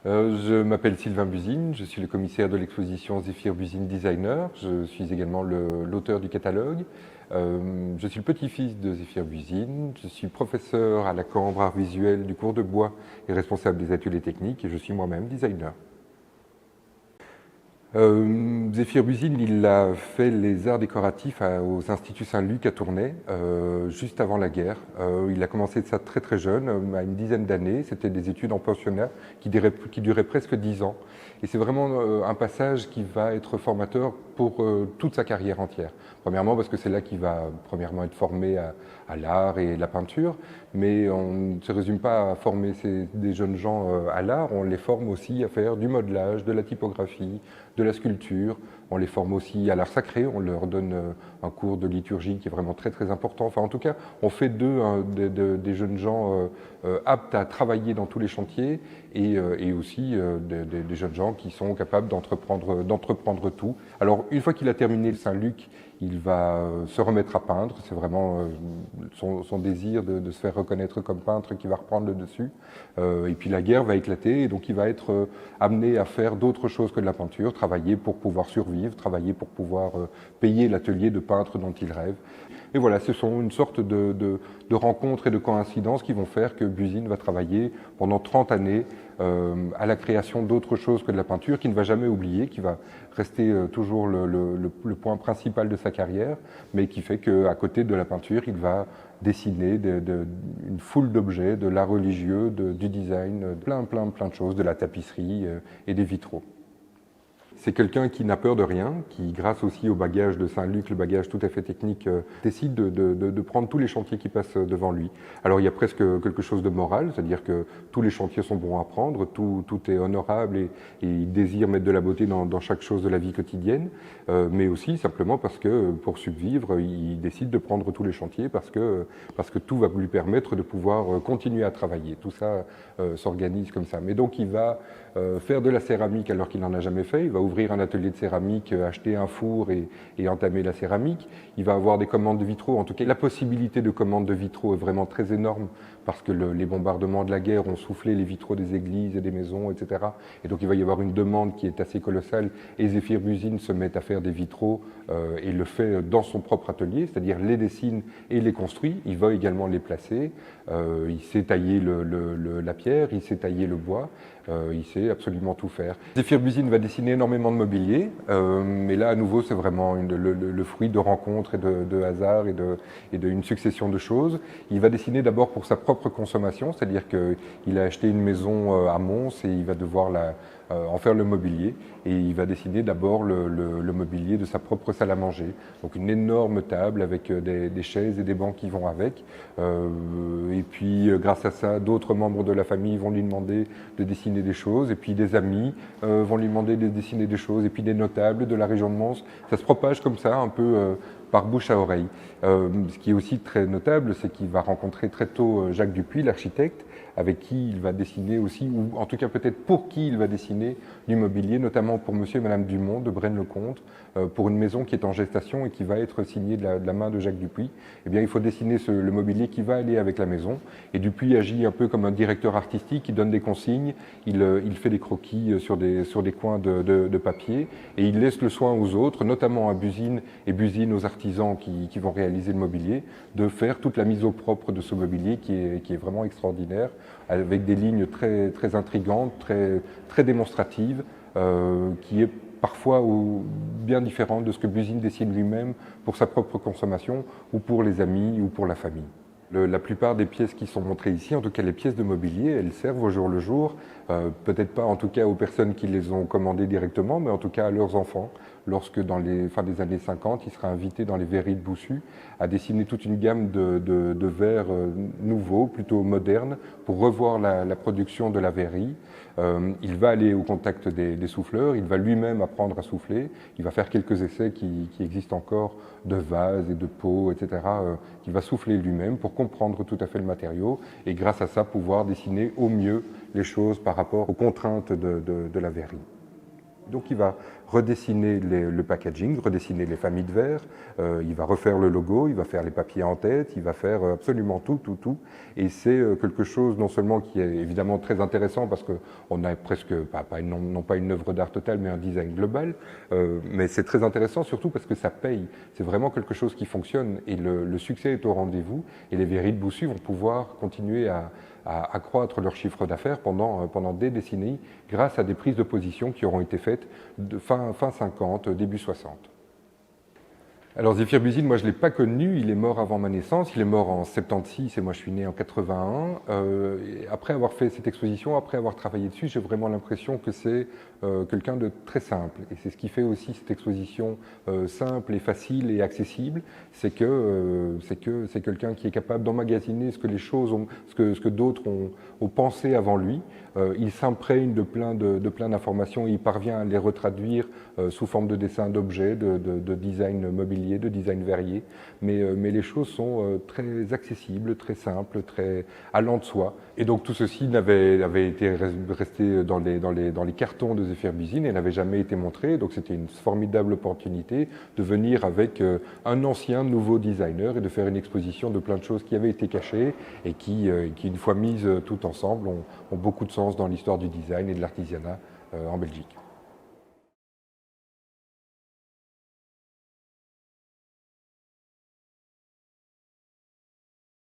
Je m'appelle Sylvain Buzine, je suis le commissaire de l'exposition Zéphyr Buzine Designer. Je suis également l'auteur du catalogue. Je suis le petit-fils de Zéphyr Buzine. Je suis professeur à la Cambre Arts Visuels du cours de bois et responsable des ateliers techniques, et je suis moi-même designer. Zéphyr Buzine, il a fait les arts décoratifs aux Instituts Saint-Luc à Tournai, juste avant la guerre. Il a commencé ça très très jeune, à une dizaine d'années. C'était des études en pensionnat qui duraient presque 10 ans. Et c'est vraiment un passage qui va être formateur pour toute sa carrière entière. Premièrement parce que c'est là qu'il va premièrement être formé à l'art et la peinture, mais on ne se résume pas à former des jeunes gens à l'art, on les forme aussi à faire du modelage, de la typographie, de la sculpture. On les forme aussi à l'art sacré, on leur donne un cours de liturgie qui est vraiment très très important. Enfin, en tout cas, on fait d'eux des jeunes gens aptes à travailler dans tous les chantiers et aussi des jeunes gens qui sont capables d'entreprendre tout. Alors, une fois qu'il a terminé le Saint-Luc, il va se remettre à peindre. C'est vraiment son désir de se faire reconnaître comme peintre qui va reprendre le dessus. Et puis la guerre va éclater et donc il va être amené à faire d'autres choses que de la peinture, travailler pour pouvoir survivre, travailler pour pouvoir payer l'atelier de peintre dont il rêve. Et voilà, ce sont une sorte de rencontres et de coïncidences qui vont faire que Buzine va travailler pendant 30 années à la création d'autres choses que de la peinture, qu'il ne va jamais oublier, qui va rester toujours le point principal de sa carrière, mais qui fait qu'à côté de la peinture, il va dessiner une foule d'objets, de l'art religieux, du design, plein de choses, de la tapisserie et des vitraux. C'est quelqu'un qui n'a peur de rien, qui, grâce aussi au bagage de Saint-Luc, le bagage tout à fait technique, décide de prendre tous les chantiers qui passent devant lui. Alors il y a presque quelque chose de moral, c'est-à-dire que tous les chantiers sont bons à prendre, tout est honorable et il désire mettre de la beauté dans chaque chose de la vie quotidienne, mais aussi simplement parce que pour survivre, il décide de prendre tous les chantiers parce que tout va lui permettre de pouvoir continuer à travailler. Tout ça s'organise comme ça. Mais donc il va faire de la céramique alors qu'il n'en a jamais fait, il va ouvrir un atelier de céramique, acheter un four et entamer la céramique. Il va avoir des commandes de vitraux. En tout cas, la possibilité de commandes de vitraux est vraiment très énorme parce que les bombardements de la guerre ont soufflé les vitraux des églises et des maisons, etc. Et donc il va y avoir une demande qui est assez colossale. Et Zéphyr Buzine se met à faire des vitraux et le fait dans son propre atelier, c'est-à-dire les dessine et les construit. Il va également les placer. Il sait tailler la pierre, il sait tailler le bois. Il sait absolument tout faire. Zéphyr Buzine va dessiner énormément de mobilier, mais là à nouveau c'est vraiment le fruit de rencontres et de hasards et d'une succession de choses. Il va dessiner d'abord pour sa propre consommation, c'est-à-dire qu'il a acheté une maison à Mons et il va devoir en faire le mobilier et il va dessiner d'abord le mobilier de sa propre salle à manger. Donc une énorme table avec des chaises et des bancs qui vont avec. Et puis grâce à ça, d'autres membres de la famille vont lui demander de dessiner des choses et puis des amis vont lui demander de dessiner des choses et puis des notables de la région de Mons. Ça se propage comme ça un peu par bouche à oreille. Ce qui est aussi très notable, c'est qu'il va rencontrer très tôt Jacques Dupuy, l'architecte, avec qui il va dessiner aussi, ou en tout cas peut-être pour qui il va dessiner du mobilier, notamment pour monsieur et madame Dumont de Braine-le-Comte, pour une maison qui est en gestation et qui va être signée de la main de Jacques Dupuy. Eh bien, il faut dessiner le mobilier qui va aller avec la maison. Et Dupuy agit un peu comme un directeur artistique, il donne des consignes, il fait des croquis sur des coins de papier et il laisse le soin aux autres, notamment à Buzine et Buzine aux artisans qui vont réaliser le mobilier, de faire toute la mise au propre de ce mobilier qui est vraiment extraordinaire, avec des lignes très, très intrigantes, très, très démonstratives, qui est parfois bien différente de ce que Buzine dessine lui-même pour sa propre consommation ou pour les amis ou pour la famille. La plupart des pièces qui sont montrées ici, en tout cas les pièces de mobilier, elles servent au jour le jour, peut-être pas en tout cas aux personnes qui les ont commandées directement, mais en tout cas à leurs enfants. Lorsque dans les fins des années 50, il sera invité dans les verreries de Boussu à dessiner toute une gamme de verres nouveaux, plutôt modernes, pour revoir la production de la verrerie. Il va aller au contact des souffleurs, il va lui-même apprendre à souffler, il va faire quelques essais qui existent encore de vases et de pots, etc., qu'il va souffler lui-même pour comprendre tout à fait le matériau et grâce à ça pouvoir dessiner au mieux les choses par rapport aux contraintes de la verrerie. Donc il va redessiner le packaging, redessiner les familles de verre, il va refaire le logo, il va faire les papiers en tête, il va faire absolument tout. Et c'est quelque chose non seulement qui est évidemment très intéressant parce qu'on a presque, non pas une œuvre d'art totale, mais un design global, mais c'est très intéressant surtout parce que ça paye. C'est vraiment quelque chose qui fonctionne et le succès est au rendez-vous et les verreries de Boussu vont pouvoir continuer à accroître leur chiffre d'affaires pendant des décennies grâce à des prises de position qui auront été faites de fin 50, début 60. Alors Zéphyr Buzyn, moi je ne l'ai pas connu, il est mort avant ma naissance, il est mort en 76 et moi je suis né en 81. Après avoir fait cette exposition, après avoir travaillé dessus, j'ai vraiment l'impression que c'est quelqu'un de très simple. Et c'est ce qui fait aussi cette exposition simple et facile et accessible, c'est que c'est quelqu'un qui est capable d'emmagasiner ce que les choses ce que d'autres ont pensé avant lui. Il s'imprègne de plein d'informations et il parvient à les retraduire sous forme de dessins d'objets, de design mobilier, de design verrier, mais les choses sont très accessibles, très simples, très allant de soi. Et donc tout ceci avait été resté dans les cartons de Zéphyr Buzyn et n'avait jamais été montré. Donc c'était une formidable opportunité de venir avec un ancien nouveau designer et de faire une exposition de plein de choses qui avaient été cachées et qui une fois mises tout ensemble, ont beaucoup de sens dans l'histoire du design et de l'artisanat en Belgique.